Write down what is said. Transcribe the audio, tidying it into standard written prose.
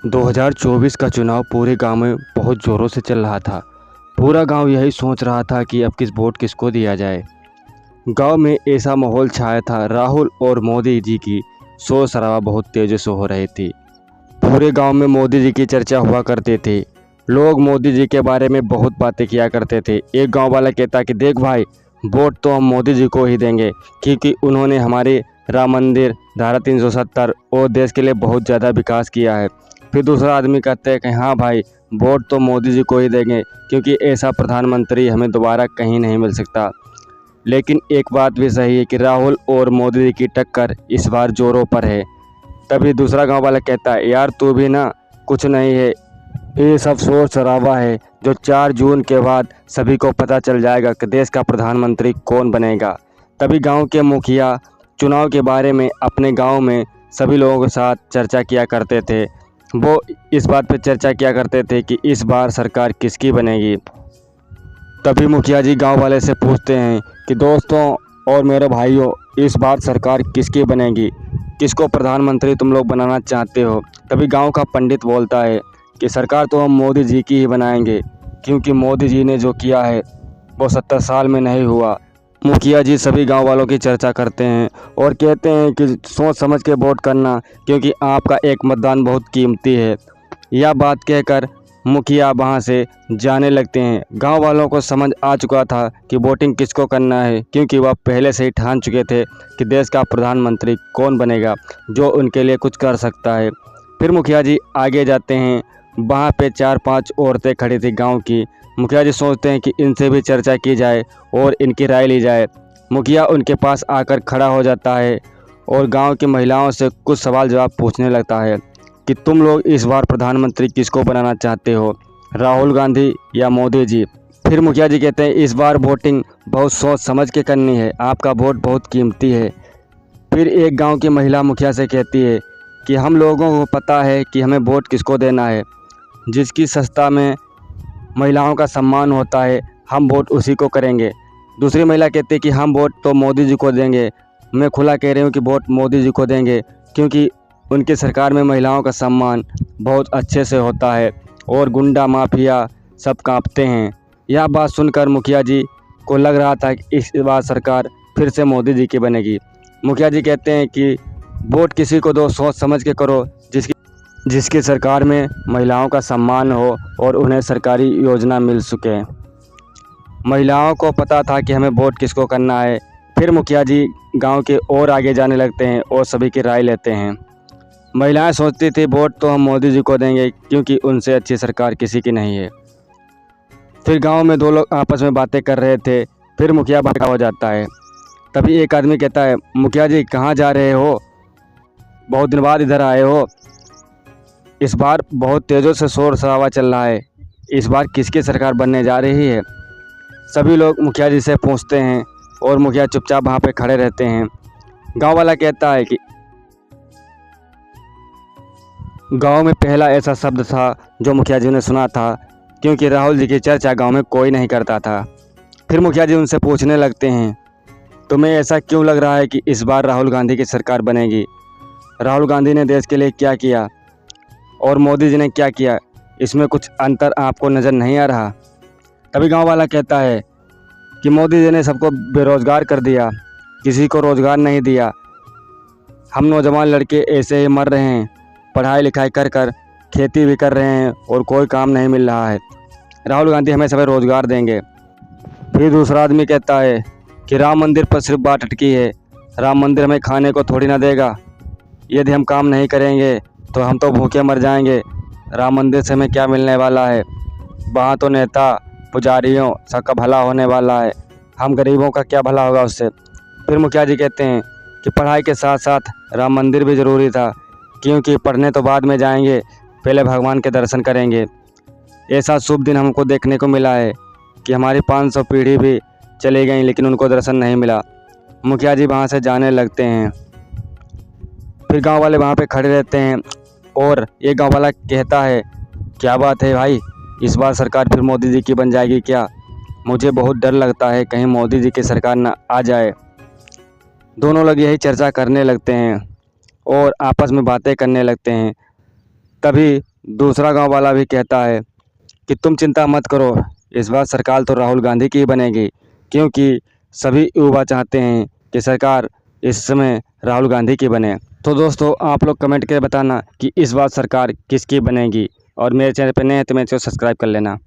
2024 का चुनाव पूरे गांव में बहुत ज़ोरों से चल रहा था। पूरा गांव यही सोच रहा था कि अब वोट किसको दिया जाए। गांव में ऐसा माहौल छाया था। राहुल और मोदी जी की शोर शराबा बहुत तेज़ी से हो रही थी। पूरे गांव में मोदी जी की चर्चा हुआ करते थे। लोग मोदी जी के बारे में बहुत बातें किया करते थे। एक गांव वाला कहता कि देख भाई, वोट तो हम मोदी जी को ही देंगे क्योंकि उन्होंने हमारे राम मंदिर, धारा 370 और देश के लिए बहुत ज़्यादा विकास किया है। फिर दूसरा आदमी कहते हैं कि हाँ भाई, वोट तो मोदी जी को ही देंगे क्योंकि ऐसा प्रधानमंत्री हमें दोबारा कहीं नहीं मिल सकता। लेकिन एक बात भी सही है कि राहुल और मोदी जी की टक्कर इस बार जोरों पर है। तभी दूसरा गांव वाला कहता है, यार तू भी ना, कुछ नहीं है, ये सब शोर शराबा है जो 4 जून के बाद सभी को पता चल जाएगा कि देश का प्रधानमंत्री कौन बनेगा। तभी गांव के मुखिया चुनाव के बारे में अपने गांव में सभी लोगों के साथ चर्चा किया करते थे। वो इस बात पर चर्चा किया करते थे कि इस बार सरकार किसकी बनेगी। तभी मुखिया जी गांव वाले से पूछते हैं कि दोस्तों और मेरे भाइयों, इस बार सरकार किसकी बनेगी, किसको प्रधानमंत्री तुम लोग बनाना चाहते हो। तभी गांव का पंडित बोलता है कि सरकार तो हम मोदी जी की ही बनाएंगे क्योंकि मोदी जी ने जो किया है वो 70 साल में नहीं हुआ। मुखिया जी सभी गांव वालों की चर्चा करते हैं और कहते हैं कि सोच समझ के वोट करना क्योंकि आपका एक मतदान बहुत कीमती है। यह बात कहकर मुखिया वहां से जाने लगते हैं। गांव वालों को समझ आ चुका था कि वोटिंग किसको करना है क्योंकि वह पहले से ही ठान चुके थे कि देश का प्रधानमंत्री कौन बनेगा जो उनके लिए कुछ कर सकता है। फिर मुखिया जी आगे जाते हैं। वहाँ पे 4-5 औरतें खड़ी थी गांव की। मुखिया जी सोचते हैं कि इनसे भी चर्चा की जाए और इनकी राय ली जाए। मुखिया उनके पास आकर खड़ा हो जाता है और गांव की महिलाओं से कुछ सवाल जवाब पूछने लगता है कि तुम लोग इस बार प्रधानमंत्री किसको बनाना चाहते हो, राहुल गांधी या मोदी जी। फिर मुखिया जी कहते हैं इस बार वोटिंग बहुत सोच समझ के करनी है, आपका वोट बहुत कीमती है। फिर एक गांव की महिला मुखिया से कहती है कि हम लोगों को पता है कि हमें वोट किसको देना है, जिसकी सत्ता में महिलाओं का सम्मान होता है, हम वोट उसी को करेंगे। दूसरी महिला कहती है कि हम वोट तो मोदी जी को देंगे। मैं खुला कह रही हूँ कि वोट मोदी जी को देंगे क्योंकि उनकी सरकार में महिलाओं का सम्मान बहुत अच्छे से होता है और गुंडा माफिया सब कांपते हैं। यह बात सुनकर मुखिया जी को लग रहा था कि इस बार सरकार फिर से मोदी जी की बनेगी। मुखिया जी कहते हैं कि वोट किसी को दो, सोच समझ के करो, जिसकी सरकार में महिलाओं का सम्मान हो और उन्हें सरकारी योजना मिल सके। महिलाओं को पता था कि हमें वोट किसको करना है। फिर मुखिया जी गांव के और आगे जाने लगते हैं और सभी की राय लेते हैं। महिलाएं सोचती थी वोट तो हम मोदी जी को देंगे क्योंकि उनसे अच्छी सरकार किसी की नहीं है। फिर गांव में 2 लोग आपस में बातें कर रहे थे। फिर मुखिया भड़का हो जाता है। तभी एक आदमी कहता है, मुखिया जी कहाँ जा रहे हो, बहुत दिन बाद इधर आए हो। इस बार बहुत तेज़ों से शोर शराबा चल रहा है, इस बार किसकी सरकार बनने जा रही है। सभी लोग मुखिया जी से पूछते हैं और मुखिया चुपचाप वहाँ पे खड़े रहते हैं। गांव वाला कहता है कि गांव में पहला ऐसा शब्द था जो मुखिया जी ने सुना था क्योंकि राहुल जी की चर्चा गांव में कोई नहीं करता था। फिर मुखिया जी उनसे पूछने लगते हैं, तुम्हें ऐसा क्यों लग रहा है कि इस बार राहुल गांधी की सरकार बनेगी। राहुल गांधी ने देश के लिए क्या किया और मोदी जी ने क्या किया, इसमें कुछ अंतर आपको नज़र नहीं आ रहा। तभी गांव वाला कहता है कि मोदी जी ने सबको बेरोज़गार कर दिया, किसी को रोज़गार नहीं दिया। हम नौजवान लड़के ऐसे ही मर रहे हैं, पढ़ाई लिखाई कर कर खेती भी कर रहे हैं और कोई काम नहीं मिल रहा है। राहुल गांधी हमें सभी रोज़गार देंगे। फिर दूसरा आदमी कहता है कि राम मंदिर पर सिर्फ बात अटकी है, राम मंदिर हमें खाने को थोड़ी ना देगा। यदि हम काम नहीं करेंगे तो हम तो भूखे मर जाएंगे। राम मंदिर से हमें क्या मिलने वाला है, वहाँ तो नेता पुजारियों सबका भला होने वाला है, हम गरीबों का क्या भला होगा उससे। फिर मुखिया जी कहते हैं कि पढ़ाई के साथ साथ राम मंदिर भी ज़रूरी था क्योंकि पढ़ने तो बाद में जाएंगे, पहले भगवान के दर्शन करेंगे। ऐसा शुभ दिन हमको देखने को मिला है कि हमारी 500 पीढ़ी भी चली गई लेकिन उनको दर्शन नहीं मिला। मुखिया जी वहाँ से जाने लगते हैं। फिर गांव वाले वहाँ पे खड़े रहते हैं और एक गांव वाला कहता है, क्या बात है भाई, इस बार सरकार फिर मोदी जी की बन जाएगी क्या, मुझे बहुत डर लगता है कहीं मोदी जी की सरकार ना आ जाए। दोनों लोग यही चर्चा करने लगते हैं और आपस में बातें करने लगते हैं। तभी दूसरा गांव वाला भी कहता है कि तुम चिंता मत करो, इस बार सरकार तो राहुल गांधी की ही बनेगी, क्योंकि सभी युवा चाहते हैं कि सरकार इस समय राहुल गांधी की बने। तो दोस्तों, आप लोग कमेंट करके बताना कि इस बार सरकार किसकी बनेगी, और मेरे चैनल पर नए हैं तो मेरे चैनल को सब्सक्राइब कर लेना।